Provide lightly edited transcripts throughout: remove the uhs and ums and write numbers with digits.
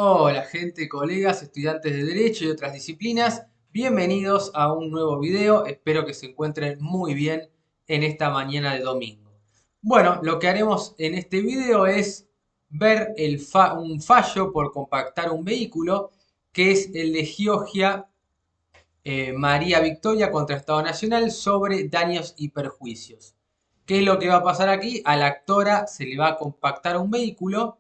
Hola gente, colegas, estudiantes de Derecho y otras disciplinas, bienvenidos a un nuevo video, espero que se encuentren muy bien en esta mañana de domingo. Bueno, lo que haremos en este video es ver un fallo por compactar un vehículo, que es el de Giorgia María Victoria contra Estado Nacional sobre daños y perjuicios. ¿Qué es lo que va a pasar aquí? A la actora se le va a compactar un vehículo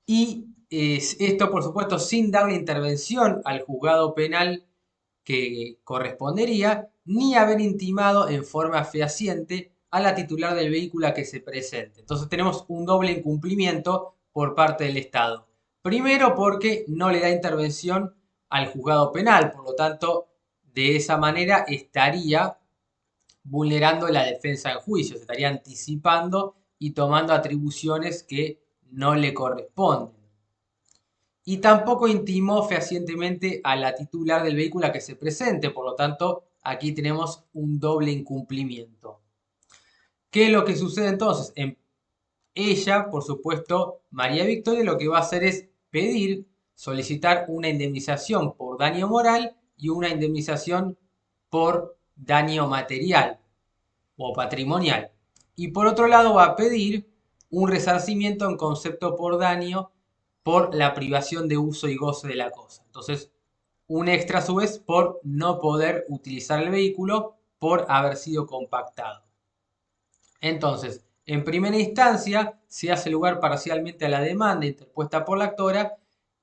y esto, por supuesto, sin darle intervención al juzgado penal que correspondería, ni haber intimado en forma fehaciente a la titular del vehículo a que se presente. Entonces tenemos un doble incumplimiento por parte del Estado. Primero porque no le da intervención al juzgado penal, por lo tanto, de esa manera estaría vulnerando la defensa en juicio, se estaría anticipando y tomando atribuciones que no le corresponden. Y tampoco intimó fehacientemente a la titular del vehículo a que se presente, por lo tanto, aquí tenemos un doble incumplimiento. ¿Qué es lo que sucede entonces? Ella, por supuesto, María Victoria, lo que va a hacer es pedir, solicitar una indemnización por daño moral y una indemnización por daño material o patrimonial. Y por otro lado va a pedir un resarcimiento en concepto por daño por la privación de uso y goce de la cosa. Entonces, un extra a su vez por no poder utilizar el vehículo por haber sido compactado. Entonces, en primera instancia, se hace lugar parcialmente a la demanda interpuesta por la actora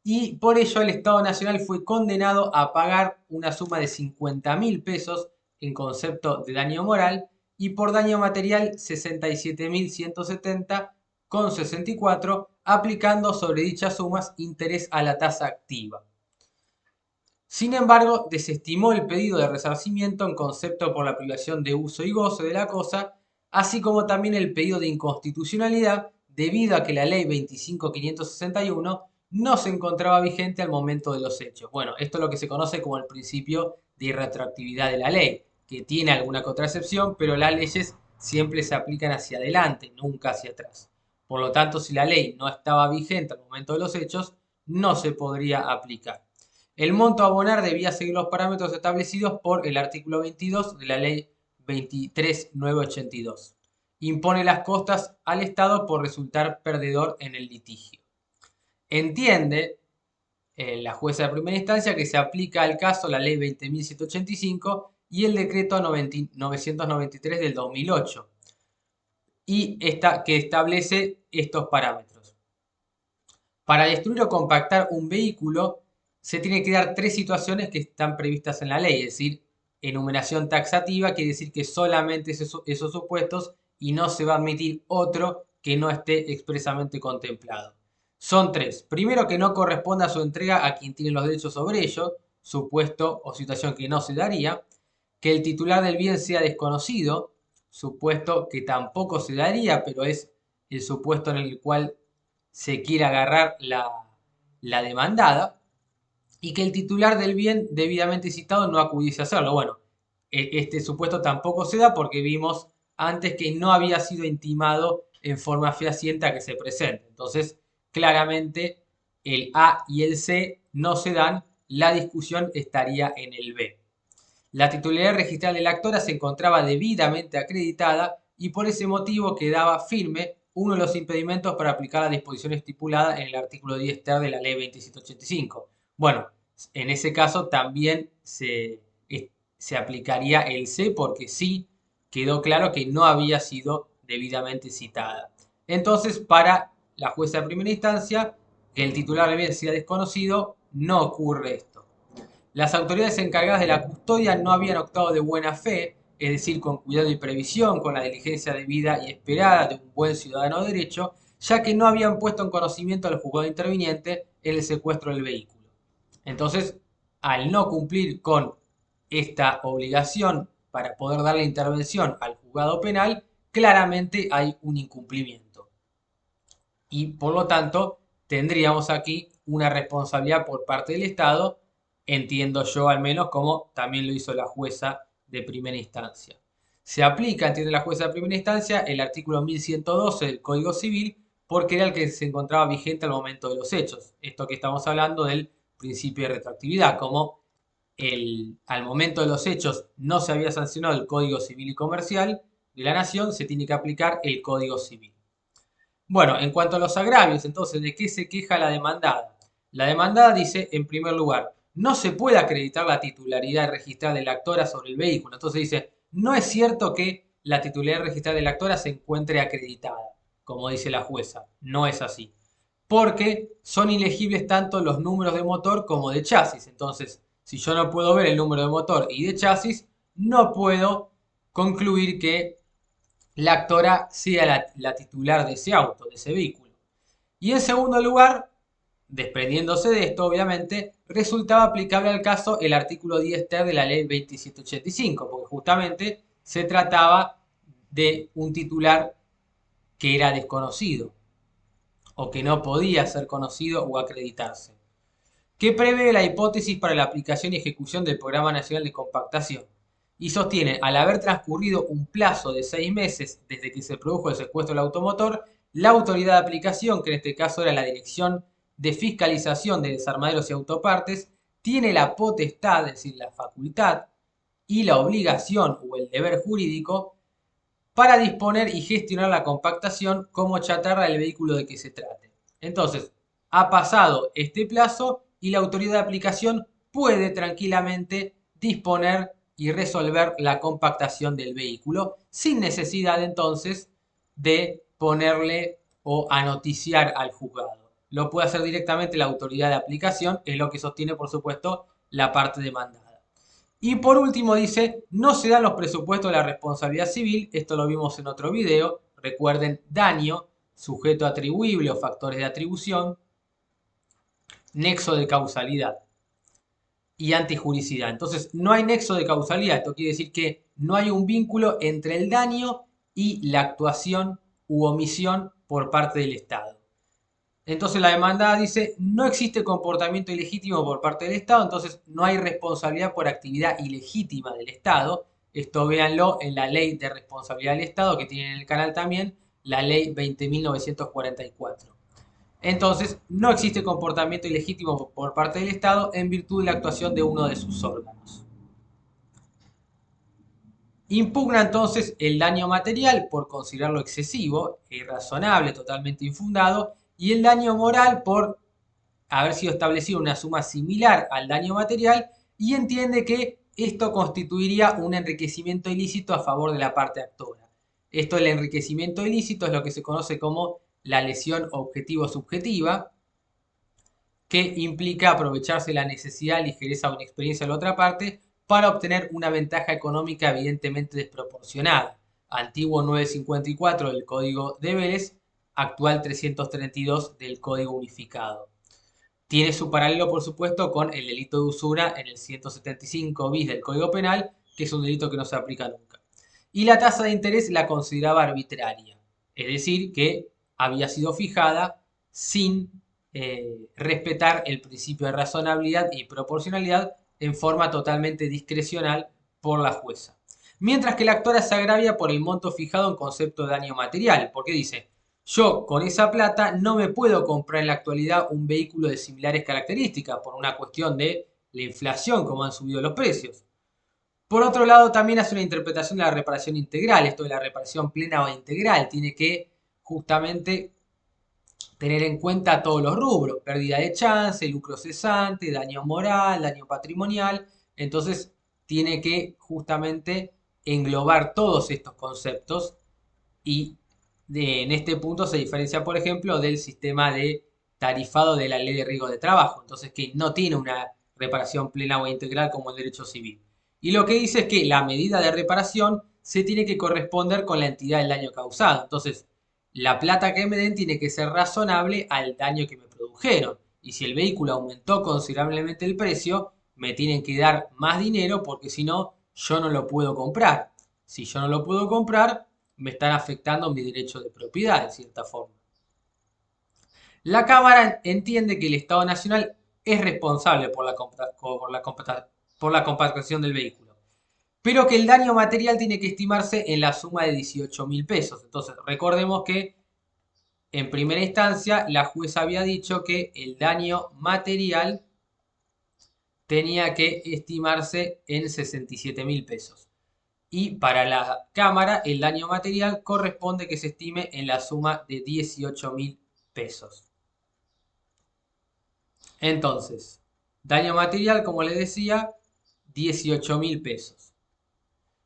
y por ello el Estado Nacional fue condenado a pagar una suma de 50.000 pesos en concepto de daño moral y por daño material 67.170,64, aplicando sobre dichas sumas interés a la tasa activa. Sin embargo, desestimó el pedido de resarcimiento en concepto por la privación de uso y goce de la cosa, así como también el pedido de inconstitucionalidad debido a que la ley 25.561 no se encontraba vigente al momento de los hechos. Bueno, esto es lo que se conoce como el principio de irretroactividad de la ley, que tiene alguna contracepción, pero las leyes siempre se aplican hacia adelante, nunca hacia atrás. Por lo tanto, si la ley no estaba vigente al momento de los hechos, no se podría aplicar. El monto a abonar debía seguir los parámetros establecidos por el artículo 22 de la ley 23.982. Impone las costas al Estado por resultar perdedor en el litigio. Entiende la jueza de primera instancia que se aplica al caso la ley 20.185 y el decreto 993 del 2008 y que establece estos parámetros. Para destruir o compactar un vehículo se tiene que dar tres situaciones que están previstas en la ley, es decir, enumeración taxativa quiere decir que solamente esos supuestos y no se va a admitir otro que no esté expresamente contemplado. Son tres. Primero, que no corresponda su entrega a quien tiene los derechos sobre ello, supuesto o situación que no se daría. Que el titular del bien sea desconocido, supuesto que tampoco se daría, pero es el supuesto en el cual se quiere agarrar la demandada, y que el titular del bien debidamente citado no acudiese a hacerlo. Bueno, este supuesto tampoco se da porque vimos antes que no había sido intimado en forma fehaciente a que se presente. Entonces, claramente el A y el C no se dan, la discusión estaría en el B. La titularidad registral de la actora se encontraba debidamente acreditada y por ese motivo quedaba firme uno de los impedimentos para aplicar la disposición estipulada en el artículo 10 ter de la ley 2785. Bueno, en ese caso también se aplicaría el C porque sí quedó claro que no había sido debidamente citada. Entonces, para la jueza de primera instancia, que el titular de bien sea desconocido, no ocurre esto. Las autoridades encargadas de la custodia no habían actuado de buena fe, es decir, con cuidado y previsión, con la diligencia debida y esperada de un buen ciudadano de derecho, ya que no habían puesto en conocimiento al juzgado interviniente en el secuestro del vehículo. Entonces, al no cumplir con esta obligación para poder darle intervención al juzgado penal, claramente hay un incumplimiento. Y por lo tanto, tendríamos aquí una responsabilidad por parte del Estado, entiendo yo al menos, como también lo hizo la jueza de primera instancia. Se aplica, entiende la jueza de primera instancia, el artículo 1112 del Código Civil porque era el que se encontraba vigente al momento de los hechos. Esto que estamos hablando del principio de retroactividad, como al momento de los hechos no se había sancionado el Código Civil y Comercial de la Nación, se tiene que aplicar el Código Civil. Bueno, en cuanto a los agravios, entonces, ¿de qué se queja la demandada? La demandada dice, en primer lugar, no se puede acreditar la titularidad registrada de la actora sobre el vehículo. Entonces dice, no es cierto que la titularidad registrada de la actora se encuentre acreditada, como dice la jueza. No es así. Porque son ilegibles tanto los números de motor como de chasis. Entonces, si yo no puedo ver el número de motor y de chasis, no puedo concluir que la actora sea la titular de ese auto, de ese vehículo. Y en segundo lugar, desprendiéndose de esto, obviamente, resultaba aplicable al caso el artículo 10 ter de la ley 2785, porque justamente se trataba de un titular que era desconocido o que no podía ser conocido o acreditarse, que prevé la hipótesis para la aplicación y ejecución del Programa Nacional de Compactación y sostiene, al haber transcurrido un plazo de 6 meses desde que se produjo el secuestro del automotor, la autoridad de aplicación, que en este caso era la Dirección de Fiscalización de Desarmaderos y Autopartes, tiene la potestad, es decir, la facultad y la obligación o el deber jurídico para disponer y gestionar la compactación como chatarra del vehículo de que se trate. Entonces, ha pasado este plazo y la autoridad de aplicación puede tranquilamente disponer y resolver la compactación del vehículo sin necesidad entonces de ponerle o anoticiar al juzgado. Lo puede hacer directamente la autoridad de aplicación, es lo que sostiene por supuesto la parte demandada. Y por último dice, no se dan los presupuestos de la responsabilidad civil, esto lo vimos en otro video, recuerden daño, sujeto atribuible o factores de atribución, nexo de causalidad y antijuricidad. Entonces no hay nexo de causalidad, esto quiere decir que no hay un vínculo entre el daño y la actuación u omisión por parte del Estado. Entonces la demandada dice, no existe comportamiento ilegítimo por parte del Estado, entonces no hay responsabilidad por actividad ilegítima del Estado. Esto véanlo en la ley de responsabilidad del Estado que tienen en el canal también, la ley 20.944. Entonces no existe comportamiento ilegítimo por parte del Estado en virtud de la actuación de uno de sus órganos. Impugna entonces el daño material por considerarlo excesivo, irrazonable, totalmente infundado, y el daño moral por haber sido establecido una suma similar al daño material y entiende que esto constituiría un enriquecimiento ilícito a favor de la parte actora. Esto, el enriquecimiento ilícito, es lo que se conoce como la lesión objetivo-subjetiva, que implica aprovecharse la necesidad, ligereza o inexperiencia de la otra parte para obtener una ventaja económica evidentemente desproporcionada. Antiguo 954 del Código de Vélez, actual 332 del Código Unificado. Tiene su paralelo, por supuesto, con el delito de usura en el 175 bis del Código Penal, que es un delito que no se aplica nunca. Y la tasa de interés la consideraba arbitraria, es decir, que había sido fijada sin respetar el principio de razonabilidad y proporcionalidad en forma totalmente discrecional por la jueza. Mientras que la actora se agravia por el monto fijado en concepto de daño material, porque dice, yo con esa plata no me puedo comprar en la actualidad un vehículo de similares características por una cuestión de la inflación, como han subido los precios. Por otro lado, también hace una interpretación de la reparación integral, esto de la reparación plena o integral, tiene que justamente tener en cuenta todos los rubros, pérdida de chance, lucro cesante, daño moral, daño patrimonial, entonces tiene que justamente englobar todos estos conceptos y en este punto se diferencia, por ejemplo, del sistema de tarifado de la ley de riesgo de trabajo, entonces que no tiene una reparación plena o integral como el derecho civil. Y lo que dice es que la medida de reparación se tiene que corresponder con la entidad del daño causado. Entonces, la plata que me den tiene que ser razonable al daño que me produjeron. Y si el vehículo aumentó considerablemente el precio, me tienen que dar más dinero porque si no, yo no lo puedo comprar. Si yo no lo puedo comprar, me están afectando mi derecho de propiedad, de cierta forma. La Cámara entiende que el Estado Nacional es responsable por la compactación del vehículo, pero que el daño material tiene que estimarse en la suma de 18.000 pesos. Entonces, recordemos que En primera instancia, la jueza había dicho que el daño material tenía que estimarse en 67.000 pesos. Y para la Cámara, el daño material corresponde que se estime en la suma de 18.000 pesos. Entonces, daño material, como les decía, 18.000 pesos.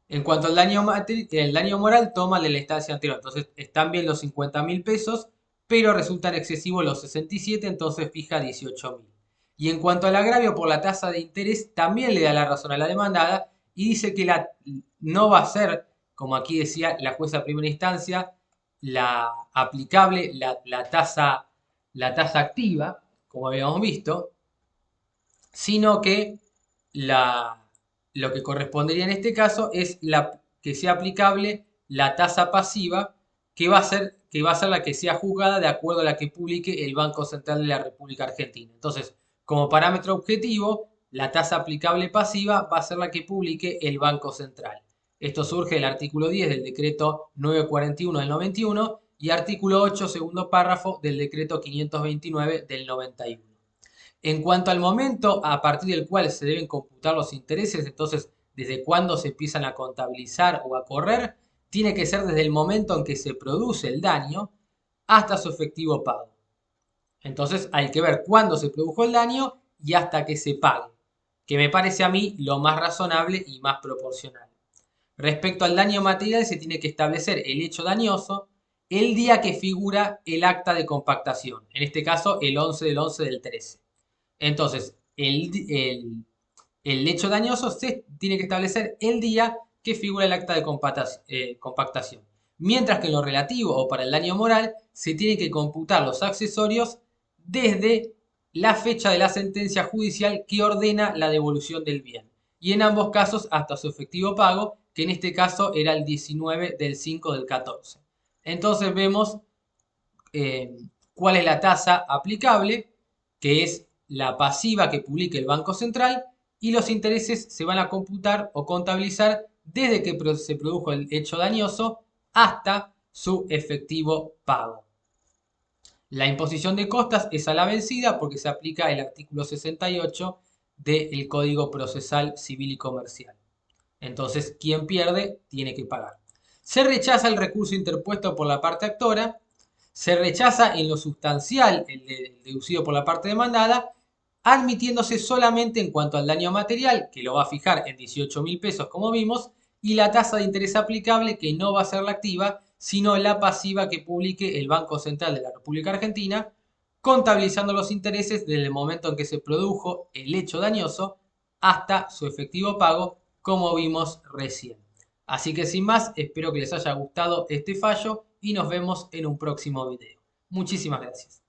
En cuanto al el daño moral, toma de la instancia anterior. Entonces, están bien los 50.000 pesos, pero resultan excesivos los 67, entonces fija 18.000. Y en cuanto al agravio por la tasa de interés, también le da la razón a la demandada y dice que no va a ser, como aquí decía la jueza de primera instancia, la aplicable, la tasa activa, como habíamos visto, sino que lo que correspondería en este caso es que sea aplicable la tasa pasiva que va a ser la que sea juzgada de acuerdo a la que publique el Banco Central de la República Argentina. Entonces, como parámetro objetivo, la tasa aplicable pasiva va a ser la que publique el Banco Central. Esto surge del artículo 10 del decreto 941 del 91 y artículo 8, segundo párrafo, del decreto 529 del 91. En cuanto al momento a partir del cual se deben computar los intereses, entonces, desde cuándo se empiezan a contabilizar o a correr, tiene que ser desde el momento en que se produce el daño hasta su efectivo pago. Entonces, hay que ver cuándo se produjo el daño y hasta que se pague, que me parece a mí lo más razonable y más proporcional. Respecto al daño material, se tiene que establecer el hecho dañoso el día que figura el acta de compactación, en este caso el 11 del 11 del 13. Entonces, el hecho dañoso se tiene que establecer el día que figura el acta de compactación. Mientras que en lo relativo o para el daño moral se tiene que computar los accesorios desde la fecha de la sentencia judicial que ordena la devolución del bien. Y en ambos casos hasta su efectivo pago, que en este caso era el 19 del 5 del 14. Entonces vemos cuál es la tasa aplicable, que es la pasiva que publique el Banco Central, y los intereses se van a computar o contabilizar desde que se produjo el hecho dañoso hasta su efectivo pago. La imposición de costas es a la vencida porque se aplica el artículo 68 del Código Procesal Civil y Comercial. Entonces, quien pierde tiene que pagar. Se rechaza el recurso interpuesto por la parte actora, se rechaza en lo sustancial el deducido por la parte demandada, admitiéndose solamente en cuanto al daño material, que lo va a fijar en 18.000 pesos como vimos, y la tasa de interés aplicable, que no va a ser la activa, sino la pasiva que publique el Banco Central de la República Argentina, contabilizando los intereses desde el momento en que se produjo el hecho dañoso hasta su efectivo pago, como vimos recién. Así que sin más, espero que les haya gustado este fallo y nos vemos en un próximo video. Muchísimas gracias.